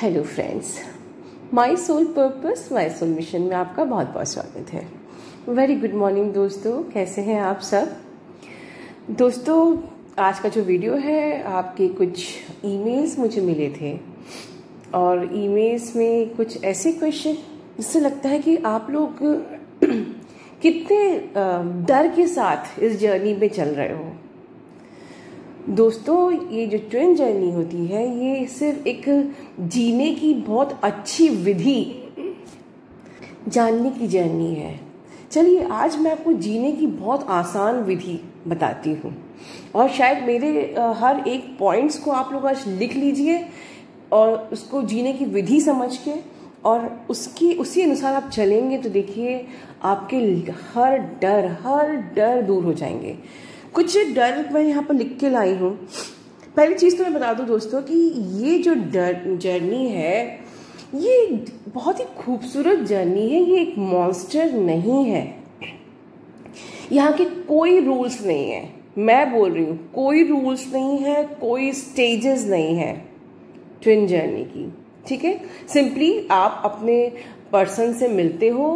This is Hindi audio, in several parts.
Hello friends, my soul purpose my soul mission में आपका बहुत बहुत स्वागत है। वेरी गुड मॉर्निंग दोस्तों, कैसे हैं आप सब। दोस्तों, आज का जो वीडियो है, आपके कुछ ईमेल्स मुझे मिले थे और ईमेल्स में कुछ ऐसे क्वेश्चन जिससे लगता है कि आप लोग कितने डर के साथ इस जर्नी में चल रहे हो। दोस्तों, ये जो ट्विन जर्नी होती है, ये सिर्फ एक जीने की बहुत अच्छी विधि जानने की जर्नी है। चलिए, आज मैं आपको जीने की बहुत आसान विधि बताती हूँ और शायद मेरे हर एक पॉइंट्स को आप लोग आज लिख लीजिए और उसको जीने की विधि समझ के और उसी अनुसार आप चलेंगे तो देखिए आपके हर डर दूर हो जाएंगे। कुछ डर मैं यहाँ पर लिख के लाई हूँ। पहली चीज़ तो मैं बता दूँ दोस्तों कि ये जो जर्नी है, ये बहुत ही खूबसूरत जर्नी है। ये एक मॉन्स्टर नहीं है। यहाँ के कोई रूल्स नहीं है। मैं बोल रही हूँ, कोई रूल्स नहीं है, कोई स्टेजेस नहीं है ट्विन जर्नी की। ठीक है, सिंपली आप अपने पर्सन से मिलते हो,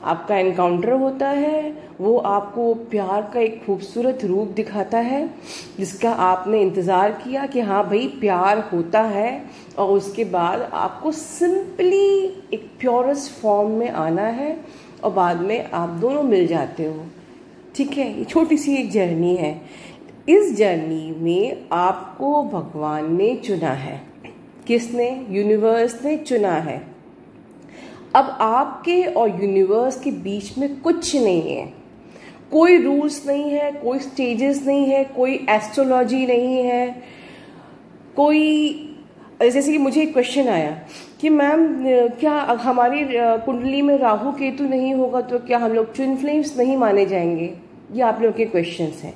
आपका एनकाउंटर होता है, वो आपको प्यार का एक खूबसूरत रूप दिखाता है जिसका आपने इंतज़ार किया कि हाँ भाई प्यार होता है, और उसके बाद आपको सिंपली एक प्योरेस्ट फॉर्म में आना है और बाद में आप दोनों मिल जाते हो। ठीक है, ये छोटी सी एक जर्नी है। इस जर्नी में आपको भगवान ने चुना है। किसने? यूनिवर्स ने चुना है। अब आपके और यूनिवर्स के बीच में कुछ नहीं है, कोई रूल्स नहीं है, कोई स्टेजेस नहीं है, कोई एस्ट्रोलॉजी नहीं है, कोई जैसे कि मुझे एक क्वेश्चन आया कि मैम क्या हमारी कुंडली में राहु केतु नहीं होगा तो क्या हम लोग ट्विन फ्लेम्स नहीं माने जाएंगे? ये आप लोग के क्वेश्चंस हैं।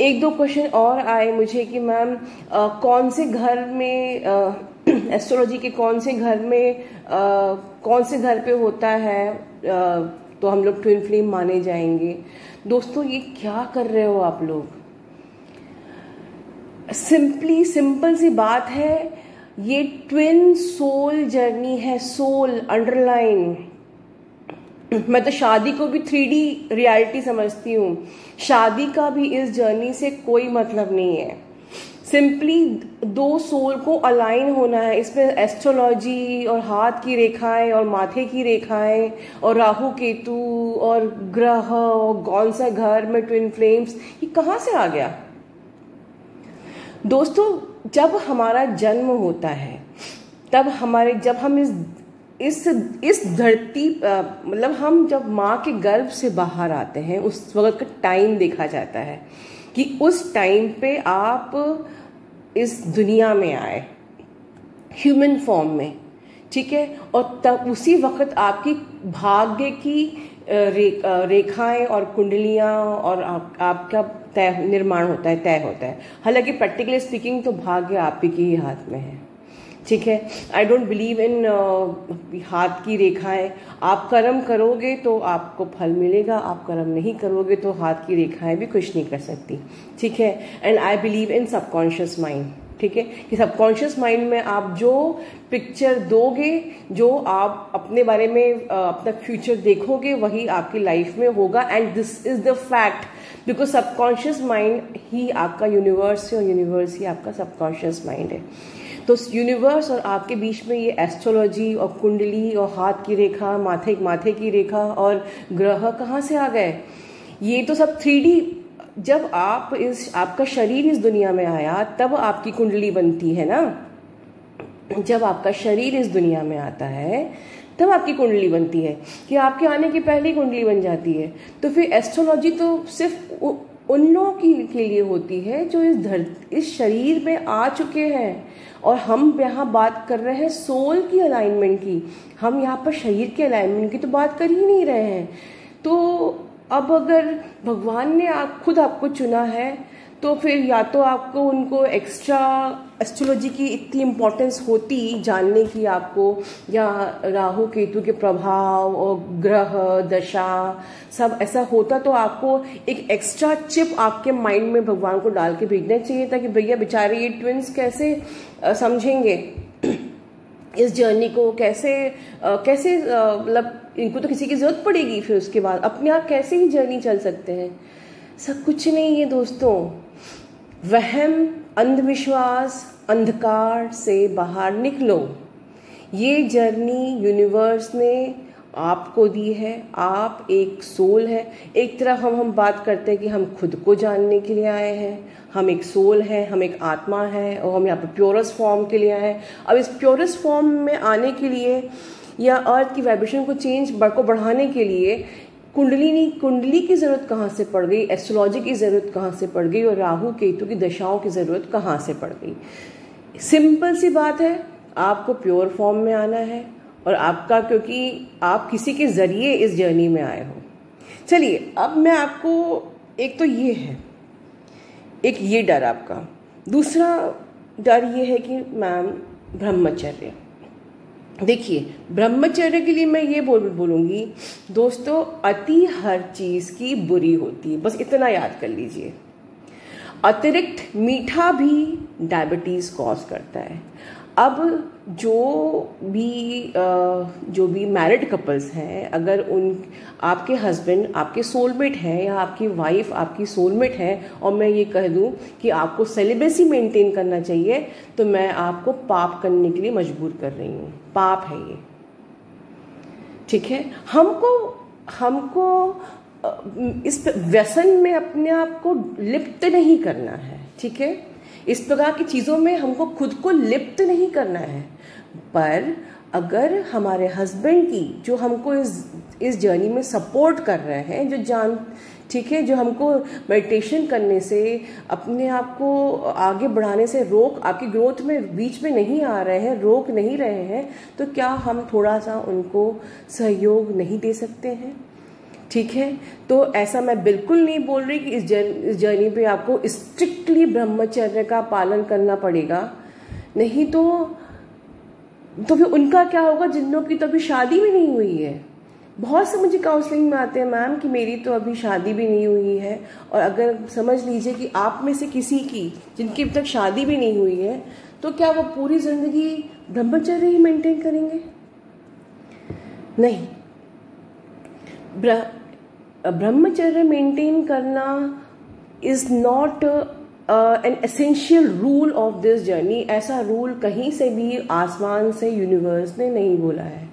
एक दो क्वेश्चन और आए मुझे कि मैम कौन से घर में एस्ट्रोलॉजी के कौन से घर में कौन से घर पे होता है तो हम लोग ट्विन फ्लेम माने जाएंगे। दोस्तों, ये क्या कर रहे हो आप लोग? सिंपल सी बात है, ये ट्विन सोल जर्नी है। Soul underline. मैं तो शादी को भी 3D रियलिटी समझती हूँ। शादी का भी इस जर्नी से कोई मतलब नहीं है। सिंपली दो सोल को अलाइन होना है। इसमें एस्ट्रोलॉजी और हाथ की रेखाएं और माथे की रेखाएं और राहु केतु और ग्रह और कौन सा घर में ट्विन फ्लेम्स, ये कहाँ से आ गया? दोस्तों, जब हमारा जन्म होता है तब जब हम इस धरती मतलब हम जब माँ के गर्भ से बाहर आते हैं, उस वक्त का टाइम देखा जाता है कि उस टाइम पे आप इस दुनिया में आए ह्यूमन फॉर्म में। ठीक है, और तब उसी वक्त आपकी भाग्य की रेखाएं और कुंडलियां और आपका निर्माण होता है, तय होता है। हालांकि प्रैक्टिकली स्पीकिंग तो भाग्य आप ही के ही हाथ में है। ठीक है, आई डोंट बिलीव इन हाथ की रेखाएं। आप कर्म करोगे तो आपको फल मिलेगा, आप कर्म नहीं करोगे तो हाथ की रेखाएं भी कुछ नहीं कर सकती। ठीक है, and I believe in subconscious mind. ठीक है, कि सबकॉन्शियस माइंड में आप जो पिक्चर दोगे, जो आप अपने बारे में अपना फ्यूचर देखोगे, वही आपकी लाइफ में होगा। And this is the fact, because subconscious mind ही आपका यूनिवर्स है और यूनिवर्स ही आपका सबकॉन्शियस माइंड है। तो यूनिवर्स और आपके बीच में ये एस्ट्रोलॉजी और कुंडली और हाथ की रेखा, माथे की रेखा और ग्रह कहाँ से आ गए? ये तो सब 3D। जब आपका शरीर इस दुनिया में आया तब आपकी कुंडली बनती है ना। जब आपका शरीर इस दुनिया में आता है तब आपकी कुंडली बनती है, कि आपके आने के पहले ही कुंडली बन जाती है। तो फिर एस्ट्रोलॉजी तो सिर्फ उन लोगों के लिए होती है जो इस शरीर में आ चुके हैं, और हम यहाँ बात कर रहे हैं सोल की अलाइनमेंट की। हम यहाँ पर शरीर के अलाइनमेंट की तो बात कर ही नहीं रहे हैं। तो अब अगर भगवान ने खुद आपको चुना है तो फिर या तो आपको उनको एक्स्ट्रा एस्ट्रोलॉजी की इतनी इम्पोर्टेंस होती जानने की आपको, या राहु केतु के प्रभाव और ग्रह दशा सब ऐसा होता तो आपको एक एक्स्ट्रा चिप आपके माइंड में भगवान को डाल के भेजना चाहिए था कि भैया बेचारे ये ट्विन्स कैसे समझेंगे। इस जर्नी को कैसे कैसे मतलब इनको तो किसी की जरूरत पड़ेगी, फिर उसके बाद अपने आप कैसे ही जर्नी चल सकते हैं। सब कुछ नहीं है दोस्तों। वहम, अंधविश्वास, अंधकार से बाहर निकलो। ये जर्नी यूनिवर्स ने आपको दी है। आप एक सोल है। एक तरफ हम बात करते हैं कि हम खुद को जानने के लिए आए हैं, हम एक सोल है, हम एक आत्मा है, और हम यहाँ पे प्योरेस्ट फॉर्म के लिए आए हैं। अब इस प्योरेस्ट फॉर्म में आने के लिए या अर्थ की वाइब्रेशन को बढ़ाने के लिए कुंडली की ज़रूरत कहाँ से पड़ गई, एस्ट्रोलॉजी की ज़रूरत कहाँ से पड़ गई, और राहु केतु की दशाओं की ज़रूरत कहाँ से पड़ गई। सिंपल सी बात है, आपको प्योर फॉर्म में आना है, और आपका, क्योंकि आप किसी के ज़रिए इस जर्नी में आए हो। चलिए, अब मैं आपको, एक तो ये है, एक ये डर आपका। दूसरा डर ये है कि मैम ब्रह्मचर्य। देखिए, ब्रह्मचर्य के लिए मैं ये बोलूँगी दोस्तों, अति हर चीज़ की बुरी होती है, बस इतना याद कर लीजिए। अतिरिक्त मीठा भी डायबिटीज़ कॉज करता है। अब जो भी मैरिड कपल्स हैं, अगर आपके हस्बैंड आपके सोलमेट हैं या आपकी वाइफ आपकी सोलमेट है, और मैं ये कह दूं कि आपको सेलिबेसी मेंटेन करना चाहिए, तो मैं आपको पाप करने के लिए मजबूर कर रही हूँ। पाप है ये, ठीक है। हमको इस व्यसन में अपने आप को लिप्त नहीं करना है, ठीक है। इस प्रकार की चीज़ों में हमको खुद को लिप्त नहीं करना है। पर अगर हमारे हस्बैंड की, जो हमको इस जर्नी में सपोर्ट कर रहे हैं, ठीक है, जो हमको मेडिटेशन करने से, अपने आप को आगे बढ़ाने से आपकी ग्रोथ में बीच में नहीं आ रहे हैं, रोक नहीं रहे हैं, तो क्या हम थोड़ा सा उनको सहयोग नहीं दे सकते हैं? ठीक है। तो ऐसा मैं बिल्कुल नहीं बोल रही कि इस जर्नी पे आपको स्ट्रिक्टली ब्रह्मचर्य का पालन करना पड़ेगा, नहीं तो फिर उनका क्या होगा जिनों की तो अभी शादी भी नहीं हुई है। बहुत से मुझे काउंसलिंग में आते हैं, मैम कि मेरी तो अभी शादी भी नहीं हुई है, और अगर समझ लीजिए कि आप में से किसी की जिनकी अभी तक शादी भी नहीं हुई है, तो क्या वो पूरी जिंदगी ब्रह्मचर्य ही मेंटेन करेंगे? नहीं। ब्रह्मचर्य मेंटेन करना is not an essential rule of this journey. ऐसा रूल कहीं से भी आसमान से यूनिवर्स ने नहीं बोला है।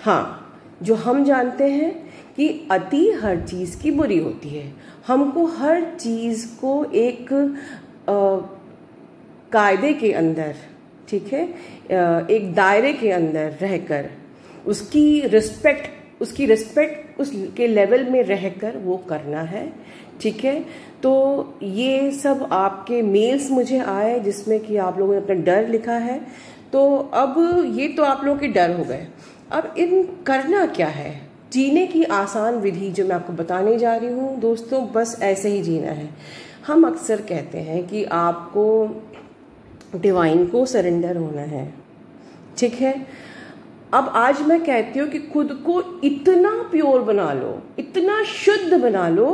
हाँ, जो हम जानते हैं कि अति हर चीज की बुरी होती है। हमको हर चीज को एक कायदे के अंदर, ठीक है, एक दायरे के अंदर रहकर उसकी रिस्पेक्ट उसके लेवल में रहकर वो करना है, ठीक है। तो ये सब आपके मेल्स मुझे आए जिसमें कि आप लोगों ने अपना डर लिखा है। तो अब ये तो आप लोगों के डर हो गए। अब इन करना क्या है? जीने की आसान विधि जो मैं आपको बताने जा रही हूँ दोस्तों, बस ऐसे ही जीना है। हम अक्सर कहते हैं कि आपको डिवाइन को सरेंडर होना है, ठीक है। अब आज मैं कहती हूँ कि खुद को इतना प्योर बना लो, इतना शुद्ध बना लो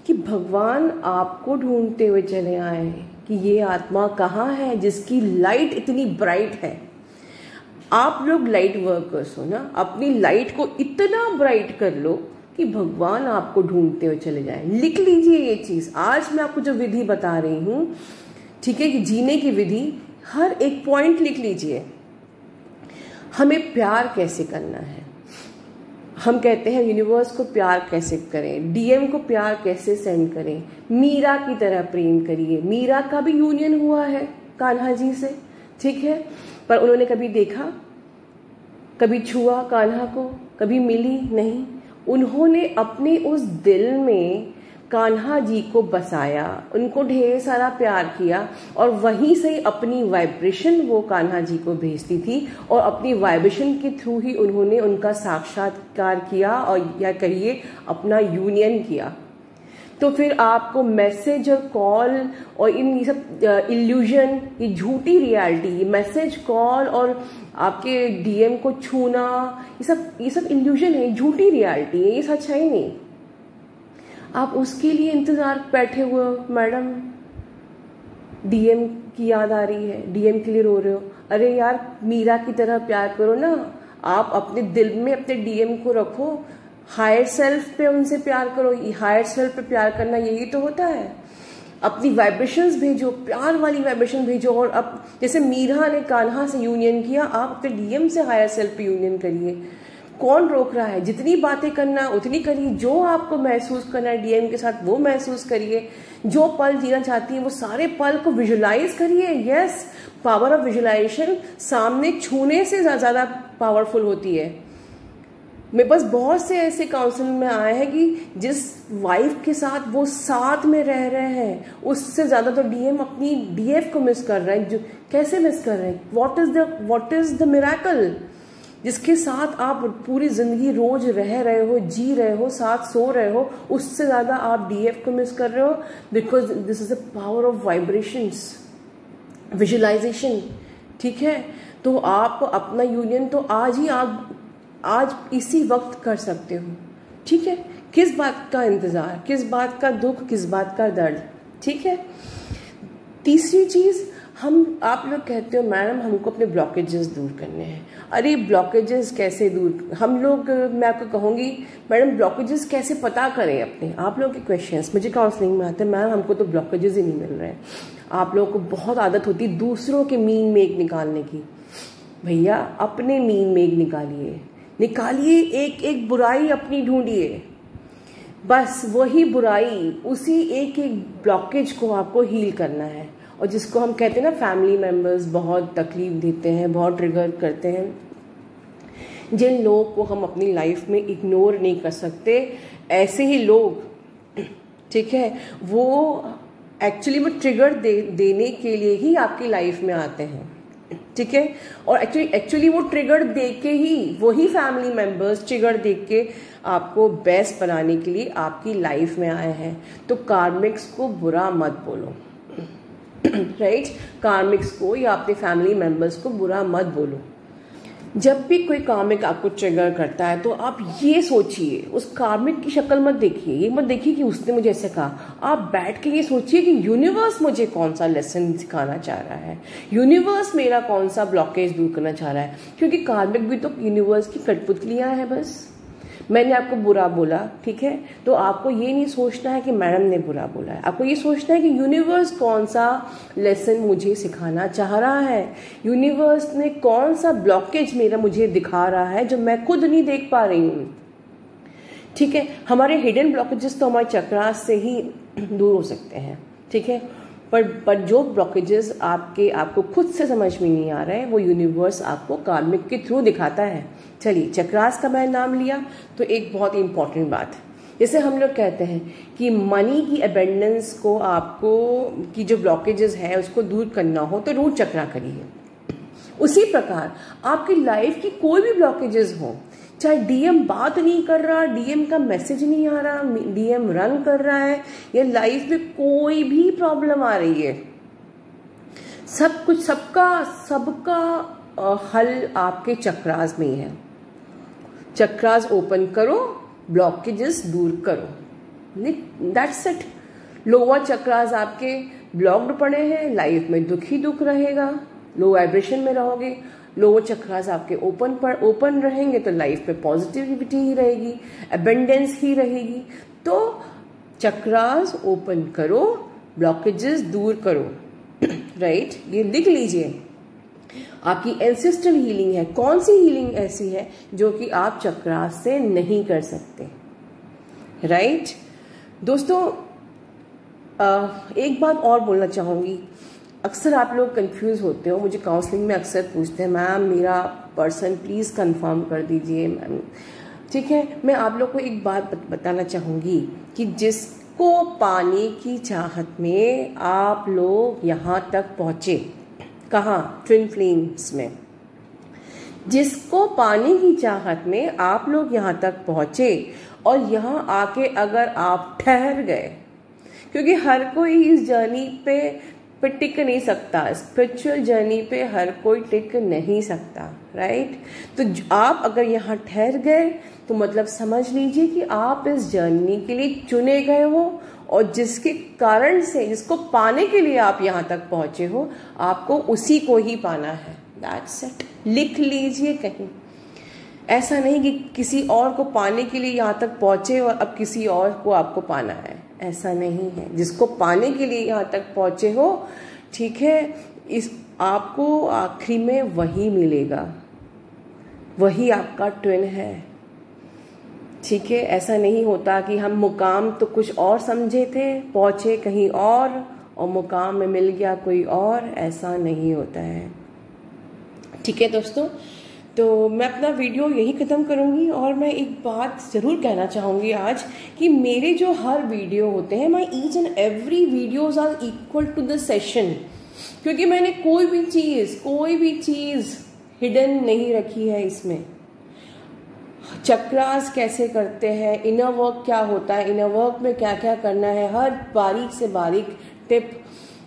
कि भगवान आपको ढूंढते हुए चले आए कि ये आत्मा कहाँ है जिसकी लाइट इतनी ब्राइट है। आप लोग लाइट वर्कर्स हो ना, अपनी लाइट को इतना ब्राइट कर लो कि भगवान आपको ढूंढते हुए चले जाए। लिख लीजिए ये चीज। आज मैं आपको जो विधि बता रही हूँ, ठीक है, कि जीने की विधि, हर एक पॉइंट लिख लीजिए। हमें प्यार कैसे करना है? हम कहते हैं यूनिवर्स को प्यार कैसे करें, डीएम को प्यार कैसे सेंड करें। मीरा की तरह प्रेम करिए। मीरा का भी यूनियन हुआ है कान्हा जी से, ठीक है, पर उन्होंने कभी देखा, कभी छुआ कान्हा को, कभी मिली नहीं। उन्होंने अपने उस दिल में कान्हा जी को बसाया, उनको ढेर सारा प्यार किया, और वहीं से अपनी वाइब्रेशन वो कान्हा जी को भेजती थी, और अपनी वाइब्रेशन के थ्रू ही उन्होंने उनका साक्षात्कार किया, और या कहिए अपना यूनियन किया। तो फिर आपको मैसेज और कॉल और ये सब इल्यूजन, ये झूठी रियलिटी, मैसेज कॉल और आपके डीएम को छूना, ये सब इल्यूजन है, झूठी रियलिटी है, ये सच है ही नहीं। आप उसके लिए इंतजार बैठे हुए हो, मैडम डीएम की याद आ रही है, डीएम के लिए रो रहे हो। अरे यार मीरा की तरह प्यार करो ना, आप अपने दिल में अपने डीएम को रखो, हायर सेल्फ पे उनसे प्यार करो। हायर सेल्फ पे प्यार करना यही तो होता है, अपनी वाइब्रेशंस भेजो, प्यार वाली वाइब्रेशन भेजो। और अब जैसे मीरा ने कान्हा से यूनियन किया, आप अपने डीएम से हायर सेल्फ पे यूनियन करिए। कौन रोक रहा है? जितनी बातें करना है उतनी करिए, जो आपको महसूस करना है डीएम के साथ वो महसूस करिए, जो पल जीना चाहती है वो सारे पल को विजुलाइज करिए। यस, पावर ऑफ विजुलाइजेशन सामने छूने से ज्यादा पावरफुल होती है। मेरे पास बहुत से ऐसे काउंसलिंग में आए हैं कि जिस वाइफ के साथ वो साथ में रह रहे हैं उससे ज्यादा तो डीएम अपनी डीएफ को मिस कर रहा है। जो कैसे मिस कर रहे हैं? What is the miracle? जिसके साथ आप पूरी जिंदगी रोज रह रहे हो, जी रहे हो, साथ सो रहे हो, उससे ज्यादा आप डीएफ को मिस कर रहे हो। Because this is the power of vibrations, visualization. ठीक है, तो आप अपना यूनियन तो आज इसी वक्त कर सकते हो। ठीक है, किस बात का इंतजार, किस बात का दुख, किस बात का दर्द। ठीक है, तीसरी चीज, आप लोग कहते हो मैडम हमको अपने ब्लॉकेजेस दूर करने हैं। अरे ब्लॉकेजेस कैसे दूर, हम लोग, मैं आपको कहूँगी मैडम ब्लॉकेजेस कैसे पता करें अपने। आप लोगों के क्वेश्चंस मुझे काउंसलिंग में आते हैं, मैम हमको तो ब्लॉकेजेस ही नहीं मिल रहे हैं। आप लोगों को बहुत आदत होती है दूसरों के मीन मेक निकालने की। भैया अपने मीन मेक निकालिए, एक एक बुराई अपनी ढूंढिए, बस वही बुराई, उसी एक एक ब्लॉकेज को आपको हील करना है। और जिसको हम कहते हैं ना फैमिली मेंबर्स बहुत तकलीफ देते हैं, बहुत ट्रिगर करते हैं, जिन लोगों को हम अपनी लाइफ में इग्नोर नहीं कर सकते, ऐसे ही लोग, ठीक है, वो एक्चुअली वो ट्रिगर देने के लिए ही आपकी लाइफ में आते हैं। ठीक है, और एक्चुअली वो ट्रिगर दे के ही, वही फैमिली मेंबर्स ट्रिगर दे के आपको बेस्ट बनाने के लिए आपकी लाइफ में आए हैं। तो कार्मिक्स को बुरा मत बोलो, राइट? कार्मिक्स को या अपने फैमिली मेंबर्स को बुरा मत बोलो। जब भी कोई कार्मिक आपको ट्रिगर करता है तो आप ये सोचिए, उस कार्मिक की शक्ल मत देखिए, ये मत देखिए कि उसने मुझे ऐसे कहा। आप बैठ के ये सोचिए कि यूनिवर्स मुझे कौन सा लेसन सिखाना चाह रहा है, यूनिवर्स मेरा कौन सा ब्लॉकेज दूर करना चाह रहा है। क्योंकि कार्मिक भी तो यूनिवर्स की कठपुतलियां हैं। बस मैंने आपको बुरा बोला, ठीक है, तो आपको ये नहीं सोचना है कि मैडम ने बुरा बोला है, आपको ये सोचना है कि यूनिवर्स कौन सा लेसन मुझे सिखाना चाह रहा है, यूनिवर्स ने कौन सा ब्लॉकेज मेरा मुझे दिखा रहा है जो मैं खुद नहीं देख पा रही हूँ। ठीक है, हमारे हिडन ब्लॉकेजेस तो हमारे चक्रास से ही दूर हो सकते हैं। ठीक है, पर जो ब्लॉकेजेस आपको खुद से समझ में नहीं आ रहे हैं वो यूनिवर्स आपको कार्मिक के थ्रू दिखाता है। चलिए, चक्रास का मैं नाम लिया तो एक बहुत ही इंपॉर्टेंट बात, जैसे हम लोग कहते हैं कि मनी की अबेंडेंस को आपको की जो ब्लॉकेजेस है उसको दूर करना हो तो रूट चक्रा करिए। उसी प्रकार आपकी लाइफ की कोई भी ब्लॉकेजेस हो, चाहे डीएम बात नहीं कर रहा, डीएम का मैसेज नहीं आ रहा, डीएम रन कर रहा है, या लाइफ में कोई भी प्रॉब्लम आ रही है, सब कुछ सबका हल आपके चक्रास में ही है। चक्रास ओपन करो, ब्लॉकेजेस दूर करो, दैट्स इट। लोअर चक्रास आपके ब्लॉक्ड पड़े हैं, लाइफ में दुख ही दुख रहेगा, लो वाइब्रेशन में रहोगे। लोअर चक्रास आपके ओपन रहेंगे तो लाइफ में पॉजिटिविटी ही रहेगी, अबेंडेंस ही रहेगी। तो चक्रास ओपन करो, ब्लॉकेजेस दूर करो, राइट? ये लिख लीजिए। आपकी एंसेस्ट्रल हीलिंग है। कौन सी हीलिंग ऐसी है जो कि आप चक्रास से नहीं कर सकते, राइट? दोस्तों, एक बात और बोलना चाहूंगी। अक्सर आप लोग कंफ्यूज होते हो, मुझे काउंसलिंग में अक्सर पूछते हैं मैम मेरा पर्सन प्लीज कंफर्म कर दीजिए मैम। ठीक है, मैं आप लोग को एक बात बताना चाहूंगी कि जिसको पाने की चाहत में आप लोग यहाँ तक पहुंचे, कहाँ? ट्विन फ्लेम्स में। जिसको पाने की चाहत में आप लोग यहाँ तक पहुंचे और यहाँ आके अगर आप ठहर गए, क्योंकि हर कोई इस जर्नी पे टिक नहीं सकता, स्पिरिचुअल जर्नी पे हर कोई टिक नहीं सकता, राइट? तो आप अगर यहाँ ठहर गए तो मतलब समझ लीजिए कि आप इस जर्नी के लिए चुने गए हो, और जिसके कारण से, जिसको पाने के लिए आप यहाँ तक पहुंचे हो, आपको उसी को ही पाना है। That's it. लिख लीजिए कहीं। ऐसा नहीं कि किसी और को पाने के लिए यहाँ तक पहुँचे और अब किसी और को आपको पाना है, ऐसा नहीं है। जिसको पाने के लिए यहाँ तक पहुँचे हो, ठीक है, इस आपको आखिरी में वही मिलेगा, वही आपका ट्विन है, ठीक है। ऐसा नहीं होता कि हम मुकाम तो कुछ और समझे थे, पहुँचे कहीं और मुकाम में मिल गया कोई और, ऐसा नहीं होता है, ठीक है दोस्तों। तो मैं अपना वीडियो यही ख़त्म करूँगी और मैं एक बात ज़रूर कहना चाहूँगी आज कि मेरे जो हर वीडियो होते हैं, my each and every videos are equal to the session, क्योंकि मैंने कोई भी चीज़ हिडन नहीं रखी है इसमें। चक्रास कैसे करते हैं, इनर वर्क क्या होता है, इनर वर्क में क्या क्या करना है, हर बारीक से बारीक टिप,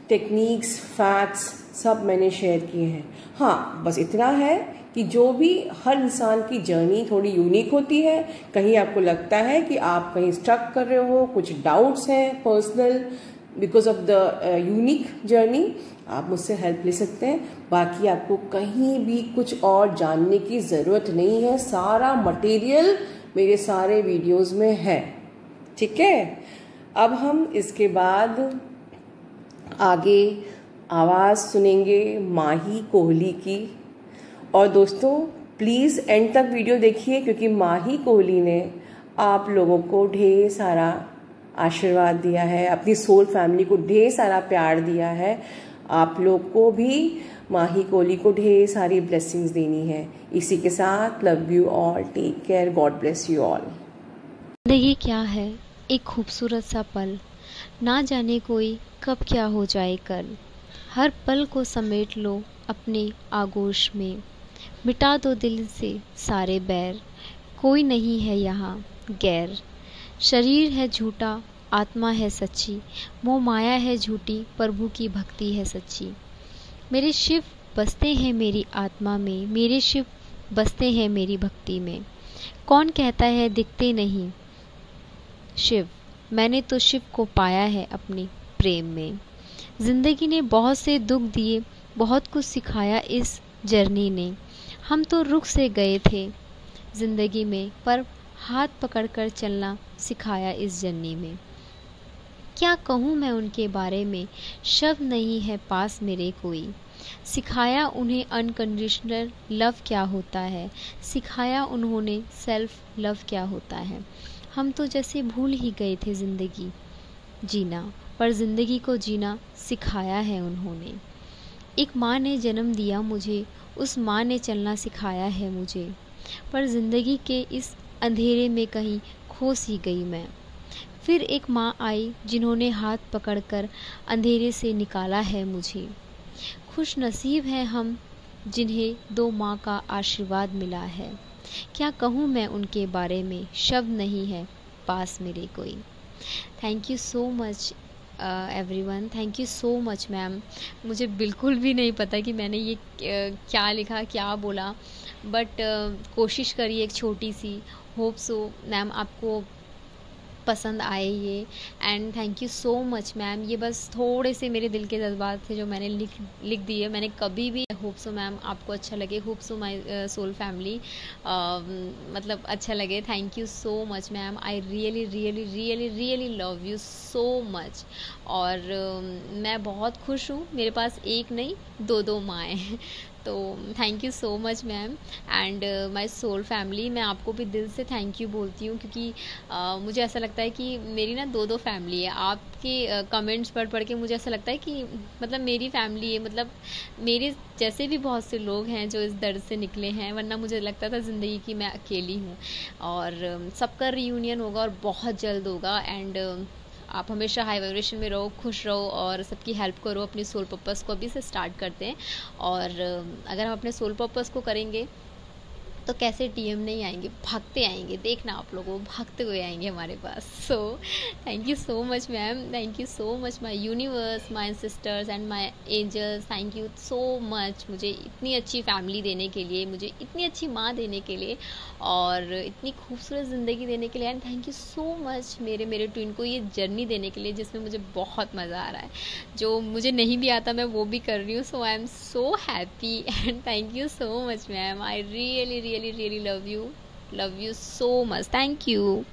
टेक्निक्स, फैक्ट्स सब मैंने शेयर किए हैं। हाँ, बस इतना है कि जो भी हर इंसान की जर्नी थोड़ी यूनिक होती है। कहीं आपको लगता है कि आप कहीं स्ट्रक कर रहे हो, कुछ डाउट्स हैं personal because of the unique journey, आप मुझसे हेल्प ले सकते हैं। बाकी आपको कहीं भी कुछ और जानने की ज़रूरत नहीं है, सारा मटेरियल मेरे सारे वीडियोस में है, ठीक है। अब हम इसके बाद आगे आवाज़ सुनेंगे माही कोहली की। और दोस्तों प्लीज़ एंड तक वीडियो देखिए, क्योंकि माही कोहली ने आप लोगों को ढेर सारा आशीर्वाद दिया है, अपनी सोल फैमिली को ढेर सारा प्यार दिया है। आप लोग को भी माही कोहली को ढेर सारी ब्लेसिंग्स देनी है। इसी के साथ love you all, take care, God bless you all. जिंदगी क्या है, एक खूबसूरत सा पल, ना जाने कोई कब क्या हो जाए कल। हर पल को समेट लो अपने आगोश में, मिटा दो दिल से सारे बैर, कोई नहीं है यहाँ गैर। शरीर है झूठा, आत्मा है सच्ची, मोह माया है झूठी, प्रभु की भक्ति है सच्ची। मेरे शिव बसते हैं मेरी आत्मा में, मेरे शिव बसते हैं मेरी भक्ति में। कौन कहता है दिखते नहीं शिव, मैंने तो शिव को पाया है अपने प्रेम में। जिंदगी ने बहुत से दुख दिए, बहुत कुछ सिखाया इस जर्नी ने। हम तो रुख से गए थे जिंदगी में, पर हाथ पकड़कर चलना सिखाया इस जर्नी में। क्या कहूँ मैं उनके बारे में, शब्द नहीं है पास मेरे कोई। सिखाया उन्हें अनकंडीशनल लव क्या होता है, सिखाया उन्होंने सेल्फ लव क्या होता है। हम तो जैसे भूल ही गए थे ज़िंदगी जीना, पर ज़िंदगी को जीना सिखाया है उन्होंने। एक माँ ने जन्म दिया मुझे, उस माँ ने चलना सिखाया है मुझे, पर ज़िंदगी के इस अंधेरे में कहीं खो सी गई मैं। फिर एक माँ आई जिन्होंने हाथ पकड़कर अंधेरे से निकाला है मुझे। खुश नसीब हैं हम जिन्हें दो माँ का आशीर्वाद मिला है। क्या कहूँ मैं उनके बारे में, शब्द नहीं है पास मेरे कोई। Thank you so much everyone, thank you so much ma'am. मुझे बिल्कुल भी नहीं पता कि मैंने ये क्या लिखा, क्या बोला, बट कोशिश करिए एक छोटी सी। होप सो मैम आपको पसंद आए ये, and thank you so much ma'am. ये बस थोड़े से मेरे दिल के जज्बात थे जो मैंने लिख दिए। मैंने कभी भी, होप सो मैम आपको अच्छा लगे, hope so my soul family मतलब अच्छा लगे। Thank you so much ma'am, I really really really really love you so much. और मैं बहुत खुश हूँ, मेरे पास एक नहीं दो माएँ हैं। तो thank you so much ma'am and my soul family. मैं आपको भी दिल से थैंक यू बोलती हूँ, क्योंकि मुझे ऐसा लगता है कि मेरी ना दो फैमिली है। आपके कमेंट्स पढ़ के मुझे ऐसा लगता है कि मतलब मेरी फैमिली है, मतलब मेरे जैसे भी बहुत से लोग हैं जो इस दर्द से निकले हैं, वरना मुझे लगता था ज़िंदगी की मैं अकेली हूँ। और सबका रियूनियन होगा और बहुत जल्द होगा। एंड आप हमेशा हाई वाइब्रेशन में रहो, खुश रहो और सबकी हेल्प करो। अपनी सोल पर्पस को अभी से स्टार्ट करते हैं, और अगर हम अपने सोल पर्पस को करेंगे तो कैसे टीएम नहीं आएंगे, भागते आएंगे, देखना आप लोगों, भागते हुए आएंगे हमारे पास। So thank you so much ma'am, thank you so much my universe, my sisters and my angels, thank you so much मुझे इतनी अच्छी फैमिली देने के लिए, मुझे इतनी अच्छी माँ देने के लिए, और इतनी खूबसूरत ज़िंदगी देने के लिए। And thank you so much मेरे ट्विन को ये जर्नी देने के लिए जिसमें मुझे बहुत मज़ा आ रहा है, जो मुझे नहीं भी आता मैं वो भी कर रही हूँ। So I am so happy and thank you so much ma'am, I really really really love you so much, thank you।